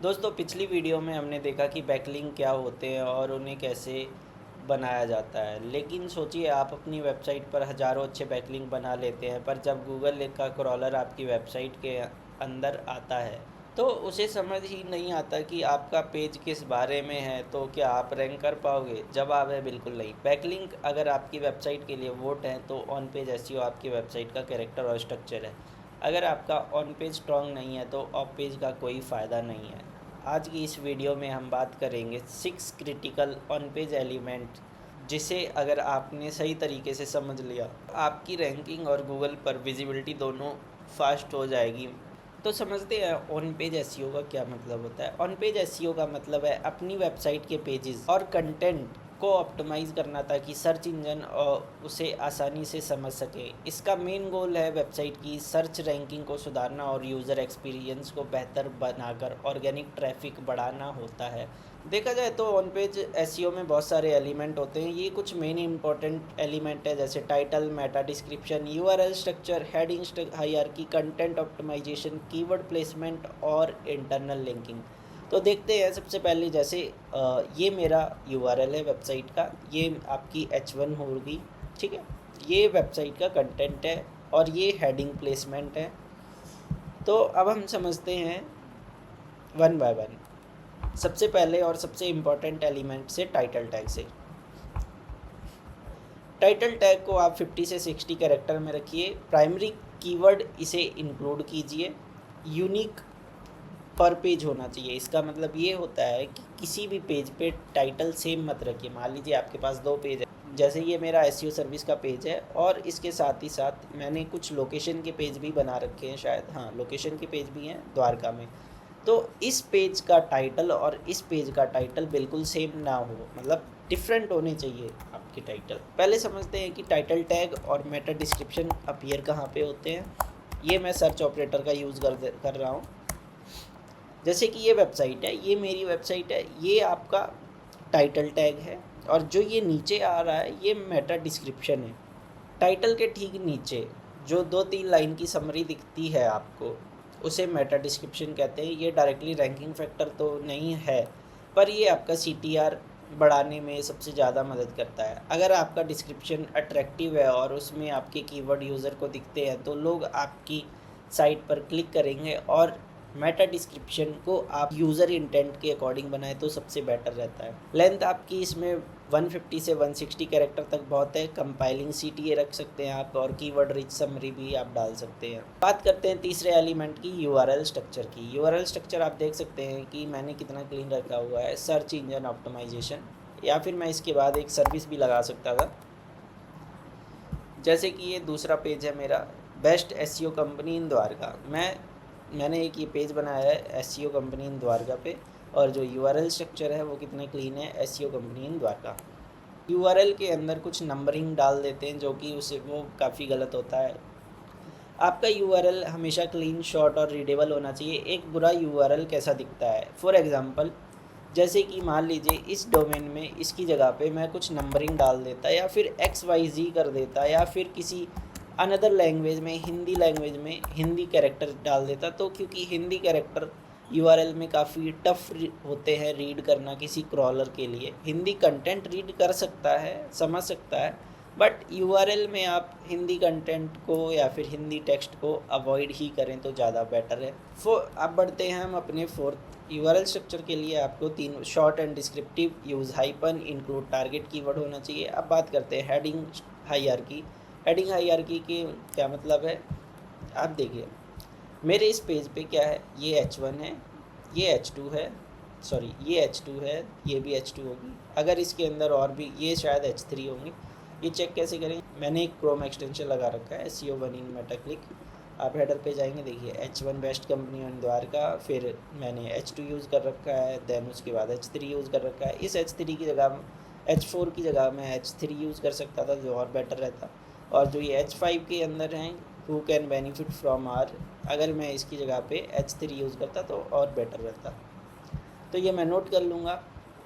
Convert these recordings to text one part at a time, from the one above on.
दोस्तों पिछली वीडियो में हमने देखा कि बैकलिंक क्या होते हैं और उन्हें कैसे बनाया जाता है। लेकिन सोचिए आप अपनी वेबसाइट पर हज़ारों अच्छे बैकलिंक बना लेते हैं, पर जब गूगल का क्रॉलर आपकी वेबसाइट के अंदर आता है तो उसे समझ ही नहीं आता कि आपका पेज किस बारे में है। तो क्या आप रैंक कर पाओगे? जवाब है बिल्कुल नहीं। बैकलिंक अगर आपकी वेबसाइट के लिए वोट हैं तो ऑन पेज एसईओ आपकी वेबसाइट का कैरेक्टर और स्ट्रक्चर है। अगर आपका ऑन पेज स्ट्रॉन्ग नहीं है तो ऑफ पेज का कोई फ़ायदा नहीं है। आज की इस वीडियो में हम बात करेंगे 6 क्रिटिकल ऑन पेज एलिमेंट, जिसे अगर आपने सही तरीके से समझ लिया आपकी रैंकिंग और गूगल पर विजिबिलिटी दोनों फास्ट हो जाएगी। तो समझते हैं ऑन पेज एसईओ का क्या मतलब होता है। ऑन पेज एसईओ का मतलब है अपनी वेबसाइट के पेजेस और कंटेंट को ऑप्टिमाइज करना ताकि सर्च इंजन उसे आसानी से समझ सके। इसका मेन गोल है वेबसाइट की सर्च रैंकिंग को सुधारना और यूज़र एक्सपीरियंस को बेहतर बनाकर ऑर्गेनिक ट्रैफिक बढ़ाना होता है। देखा जाए तो ऑन पेज एसईओ में बहुत सारे एलिमेंट होते हैं। ये कुछ मेन इंपॉर्टेंट एलिमेंट है, जैसे title, meta description, URL structure, heading hierarchy, content optimization, keyword placement और इंटरनल लिंकिंग। तो देखते हैं सबसे पहले, जैसे ये मेरा यूआरएल है वेबसाइट का, ये आपकी H1 होगी, ठीक है। ये वेबसाइट का कंटेंट है और ये हेडिंग प्लेसमेंट है। तो अब हम समझते हैं वन बाय वन। सबसे पहले और सबसे इम्पॉर्टेंट एलिमेंट से टाइटल टैग से। टाइटल टैग को आप 50 से 60 कैरेक्टर में रखिए। प्राइमरी कीवर्ड इसे इंक्लूड कीजिए। यूनिक पर पेज होना चाहिए। इसका मतलब ये होता है कि किसी भी पेज पे टाइटल सेम मत रखिए। मान लीजिए आपके पास 2 पेज है, जैसे ये मेरा एसईओ सर्विस का पेज है और इसके साथ ही साथ मैंने कुछ लोकेशन के पेज भी बना रखे हैं, शायद हाँ लोकेशन के पेज भी हैं द्वारका में। तो इस पेज का टाइटल और इस पेज का टाइटल बिल्कुल सेम ना हो, मतलब डिफरेंट होने चाहिए आपके टाइटल। पहले समझते हैं कि टाइटल टैग और मेटा डिस्क्रिप्शन अपीयर कहाँ पे होते हैं। ये मैं सर्च ऑपरेटर का यूज़ कर रहा हूँ। जैसे कि ये वेबसाइट है, ये मेरी वेबसाइट है, ये आपका टाइटल टैग है और जो ये नीचे आ रहा है ये मेटा डिस्क्रिप्शन है। टाइटल के ठीक नीचे जो 2-3 लाइन की समरी दिखती है आपको, उसे मेटा डिस्क्रिप्शन कहते हैं। ये डायरेक्टली रैंकिंग फैक्टर तो नहीं है, पर ये आपका CTR बढ़ाने में सबसे ज़्यादा मदद करता है। अगर आपका डिस्क्रिप्शन अट्रैक्टिव है और उसमें आपके कीवर्ड यूज़र को दिखते हैं तो लोग आपकी साइट पर क्लिक करेंगे। और मेटा डिस्क्रिप्शन को आप यूज़र इंटेंट के अकॉर्डिंग बनाए तो सबसे बेटर रहता है। लेंथ आपकी इसमें 150 से 160 कैरेक्टर तक बहुत है। कंपाइलिंग CTA रख सकते हैं आप और कीवर्ड रिच समरी भी आप डाल सकते हैं। बात करते हैं तीसरे एलिमेंट की, यूआरएल स्ट्रक्चर की। यूआरएल स्ट्रक्चर आप देख सकते हैं कि मैंने कितना क्लीन रखा हुआ है। सर्च इंजन ऑप्टिमाइजेशन, या फिर मैं इसके बाद एक सर्विस भी लगा सकता था। जैसे कि ये दूसरा पेज है मेरा, बेस्ट एसईओ कंपनी इन द्वारका। मैंने एक ये पेज बनाया है एसईओ कंपनी इन द्वारका पे, और जो यूआरएल स्ट्रक्चर है वो कितना क्लीन है, एसईओ कंपनी इन द्वारका। यूआरएल के अंदर कुछ नंबरिंग डाल देते हैं जो कि उसे वो काफ़ी गलत होता है। आपका यूआरएल हमेशा क्लीन, शॉर्ट और रीडेबल होना चाहिए। एक बुरा यूआरएल कैसा दिखता है, फॉर एग्ज़ाम्पल जैसे कि मान लीजिए इस डोमेन में इसकी जगह पे मैं कुछ नंबरिंग डाल देता या फिर XYZ कर देता या फिर किसी अनदर लैंग्वेज में, हिंदी लैंग्वेज में हिंदी कैरेक्टर डाल देता, तो क्योंकि हिंदी कैरेक्टर यूआरएल में काफ़ी टफ होते हैं रीड करना किसी क्रॉलर के लिए। हिंदी कंटेंट रीड कर सकता है, समझ सकता है, बट यूआरएल में आप हिंदी कंटेंट को या फिर हिंदी टेक्स्ट को अवॉइड ही करें तो ज़्यादा बेटर है। अब बढ़ते हैं हम अपने फोर्थ। यूआरएल स्ट्रक्चर के लिए आपको 3 short and descriptive, use hyphen, include target keyword होना चाहिए। अब बात करते हैं हेडिंग हायरार्की। हेडिंग हायरार्की के क्या मतलब है, आप देखिए मेरे इस पेज पे क्या है, ये H1 है, ये H2 है, सॉरी ये H2 है, ये भी H2 होगी। अगर इसके अंदर और भी, ये शायद H3 होंगे। ये चेक कैसे करें, मैंने एक क्रोम एक्सटेंशन लगा रखा है SEO1 इन मेटा क्लिक। आप हेडर पे जाएंगे, देखिए H1 बेस्ट कंपनी इन द्वारका, फिर मैंने H2 यूज़ कर रखा है, देन उसके बाद H3 यूज़ कर रखा है। इस H3 की जगह, H4 की जगह मैं H3 यूज़ कर सकता था जो और बेटर रहता। और जो ये H5 के अंदर हैं, who can benefit from are, अगर मैं इसकी जगह पे H3 यूज़ करता तो और बेटर रहता। तो ये मैं नोट कर लूँगा।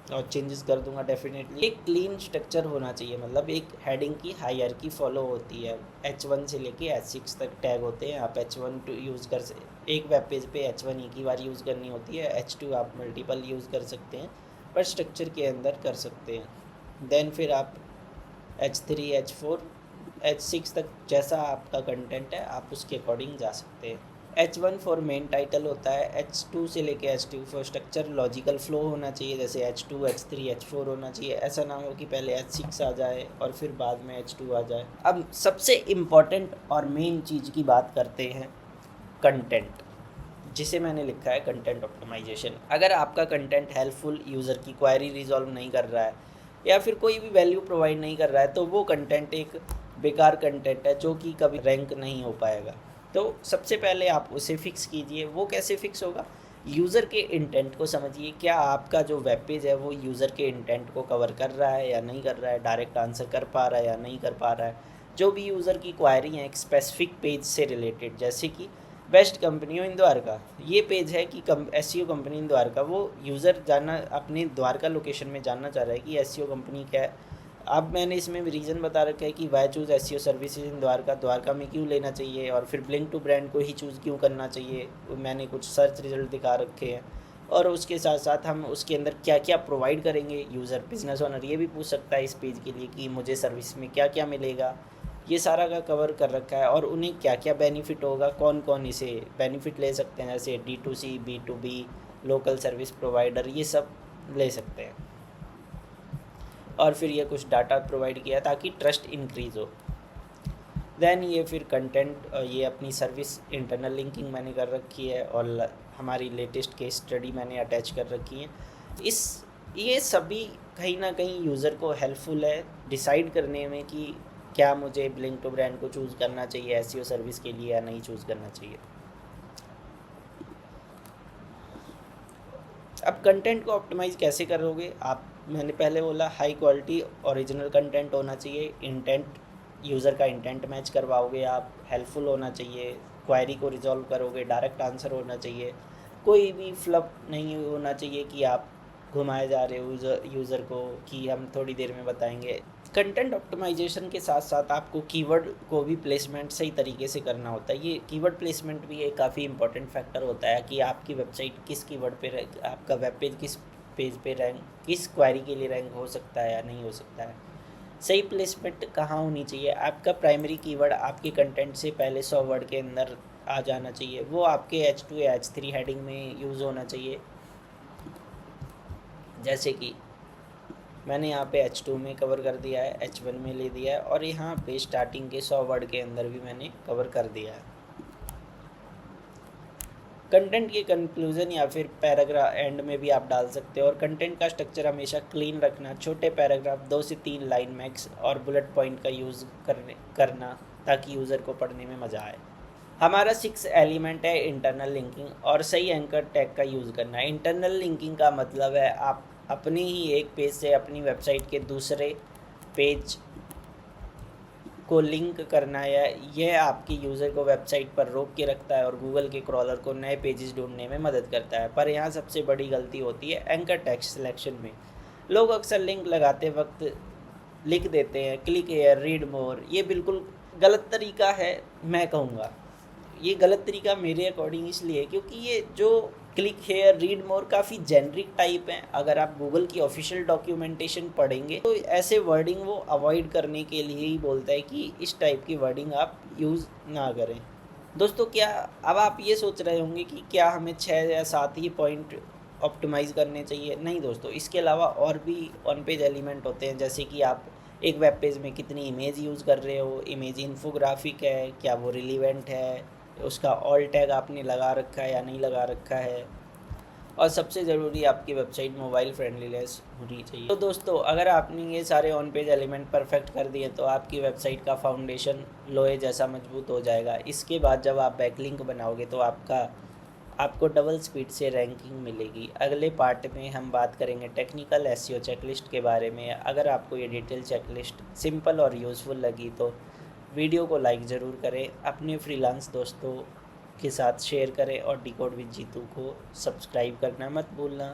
और चेंजेस कर दूंगा डेफिनेटली। एक क्लीन स्ट्रक्चर होना चाहिए, मतलब एक हेडिंग की हायरार्की फॉलो होती है। H1 से लेके H6 तक टैग होते हैं। आप H1 टू यूज़ कर एक वेब पेज पे H1 एक ही बार यूज़ करनी होती है, H2 आप मल्टीपल यूज़ कर सकते हैं, पर स्ट्रक्चर के अंदर कर सकते हैं। देन फिर आप H3 H4 H6 तक जैसा आपका कंटेंट है आप उसके अकॉर्डिंग जा सकते हैं। H1 फॉर मेन टाइटल होता है, H2 से लेके H2 for structure logical flow होना चाहिए, जैसे H2 H3 H4 होना चाहिए। ऐसा ना हो कि पहले H6 आ जाए और फिर बाद में H2 आ जाए। अब सबसे इम्पॉर्टेंट और मेन चीज़ की बात करते हैं, कंटेंट, जिसे मैंने लिखा है कंटेंट ऑप्टिमाइजेशन। अगर आपका कंटेंट हेल्पफुल, यूज़र की क्वायरी रिजॉल्व नहीं कर रहा है या फिर कोई भी वैल्यू प्रोवाइड नहीं कर रहा है, तो वो कंटेंट एक बेकार कंटेंट है जो कि कभी रैंक नहीं हो पाएगा। तो सबसे पहले आप उसे फिक्स कीजिए। वो कैसे फिक्स होगा? यूज़र के इंटेंट को समझिए। क्या आपका जो वेब पेज है वो यूज़र के इंटेंट को कवर कर रहा है या नहीं कर रहा है, डायरेक्ट आंसर कर पा रहा है या नहीं कर पा रहा है। जो भी यूज़र की क्वायरी है एक स्पेसिफिक पेज से रिलेटेड, जैसे कि बेस्ट कंपनियों इन द्वारका, ये पेज है कि एसईओ कंपनी इन द्वारका, वो यूज़र जानना अपने द्वारका लोकेशन में जानना चाह रहा है कि एसईओ कंपनी क्या है। अब मैंने इसमें भी रीज़न बता रखा है कि why choose SEO services in Dwarka, Dwarka में क्यों लेना चाहिए, और फिर ब्लिंक टू ब्रांड को ही चूज़ क्यों करना चाहिए। मैंने कुछ सर्च रिजल्ट दिखा रखे हैं, और उसके साथ साथ हम उसके अंदर क्या क्या प्रोवाइड करेंगे। यूज़र बिजनेस ओनर ये भी पूछ सकता है इस पेज के लिए कि मुझे सर्विस में क्या क्या मिलेगा, ये सारा का कवर कर रखा है। और उन्हें क्या क्या बेनिफिट होगा, कौन कौन इसे बेनिफिट ले सकते हैं, जैसे D2C B2B, local service provider, ये सब ले सकते हैं। और फिर ये कुछ डाटा प्रोवाइड किया ताकि ट्रस्ट इंक्रीज़ हो। देन ये फिर कंटेंट, ये अपनी सर्विस इंटरनल लिंकिंग मैंने कर रखी है, और हमारी लेटेस्ट केस स्टडी मैंने अटैच कर रखी है। ये सभी कहीं ना कहीं यूज़र को हेल्पफुल है डिसाइड करने में कि क्या मुझे ब्लिंक टू ब्रांड को चूज़ करना चाहिए एसईओ सर्विस के लिए या नहीं चूज़ करना चाहिए। अब कंटेंट को ऑप्टिमाइज़ कैसे करोगे आप? मैंने पहले बोला हाई क्वालिटी ओरिजिनल कंटेंट होना चाहिए, इंटेंट, यूज़र का इंटेंट मैच करवाओगे आप, हेल्पफुल होना चाहिए, क्वायरी को रिजॉल्व करोगे, डायरेक्ट आंसर होना चाहिए, कोई भी फ्लप नहीं होना चाहिए कि आप घुमाए जा रहे हो यूज़र को कि हम थोड़ी देर में बताएंगे। कंटेंट ऑप्टिमाइजेशन के साथ साथ आपको कीवर्ड को भी प्लेसमेंट सही तरीके से करना होता है। ये कीवर्ड प्लेसमेंट भी एक काफ़ी इंपॉर्टेंट फैक्टर होता है कि आपकी वेबसाइट किस कीवर्ड पे रैंक, आपका वेब पेज किस पेज पे रैंक, किस क्वेरी के लिए रैंक हो सकता है या नहीं हो सकता है। सही प्लेसमेंट कहाँ होनी चाहिए? आपका प्राइमरी कीवर्ड आपके कंटेंट से पहले 100 वर्ड के अंदर आ जाना चाहिए, वो आपके H2 या H3 हेडिंग में यूज़ होना चाहिए। जैसे कि मैंने यहाँ पे H2 में कवर कर दिया है, H1 में ले दिया है, और यहाँ पे स्टार्टिंग के 100 वर्ड के अंदर भी मैंने कवर कर दिया है। कंटेंट के कंक्लूजन या फिर पैराग्राफ एंड में भी आप डाल सकते हो। और कंटेंट का स्ट्रक्चर हमेशा क्लीन रखना, छोटे पैराग्राफ 2 से 3 लाइन मैक्स, और बुलेट पॉइंट का यूज़ करना ताकि यूज़र को पढ़ने में मज़ा आए। हमारा 6 एलिमेंट है इंटरनल लिंकिंग, और सही एंकर टैग का यूज़ करना। इंटरनल लिंकिंग का मतलब है आप अपनी ही एक पेज से अपनी वेबसाइट के दूसरे पेज को लिंक करना है। यह आपकी यूज़र को वेबसाइट पर रोक के रखता है और गूगल के क्रॉलर को नए पेजेस ढूंढने में मदद करता है। पर यहाँ सबसे बड़ी गलती होती है एंकर टैग सिलेक्शन में। लोग अक्सर लिंक लगाते वक्त लिख देते हैं क्लिक हेयर, रीड मोर। ये बिल्कुल गलत तरीका है। मैं कहूँगा ये गलत तरीका मेरे अकॉर्डिंग इसलिए क्योंकि ये जो क्लिक हेयर, रीड मोर काफ़ी जेनरिक टाइप हैं। अगर आप गूगल की ऑफिशियल डॉक्यूमेंटेशन पढ़ेंगे तो ऐसे वर्डिंग वो अवॉइड करने के लिए ही बोलता है कि इस टाइप की वर्डिंग आप यूज़ ना करें। दोस्तों, क्या अब आप ये सोच रहे होंगे कि क्या हमें 6 या 7 ही पॉइंट ऑप्टिमाइज़ करने चाहिए? नहीं दोस्तों, इसके अलावा और भी ऑन पेज एलिमेंट होते हैं, जैसे कि आप एक वेब पेज में कितनी इमेज यूज़ कर रहे हो, इमेज इन्फोग्राफिक है, क्या वो रिलीवेंट है, उसका ऑल टैग आपने लगा रखा है या नहीं लगा रखा है, और सबसे ज़रूरी आपकी वेबसाइट मोबाइल फ्रेंडलीनेस होनी चाहिए। तो दोस्तों, अगर आपने ये सारे ऑन पेज एलिमेंट परफेक्ट कर दिए तो आपकी वेबसाइट का फाउंडेशन लोहे जैसा मजबूत हो जाएगा। इसके बाद जब आप बैकलिंक बनाओगे तो आपको डबल स्पीड से रैंकिंग मिलेगी। अगले पार्ट में हम बात करेंगे टेक्निकल एसईओ चेकलिस्ट के बारे में। अगर आपको ये डिटेल चेकलिस्ट सिंपल और यूज़फुल लगी तो वीडियो को लाइक ज़रूर करें, अपने फ्रीलांस दोस्तों के साथ शेयर करें, और डिकोड विद जीतू को सब्सक्राइब करना मत भूलना।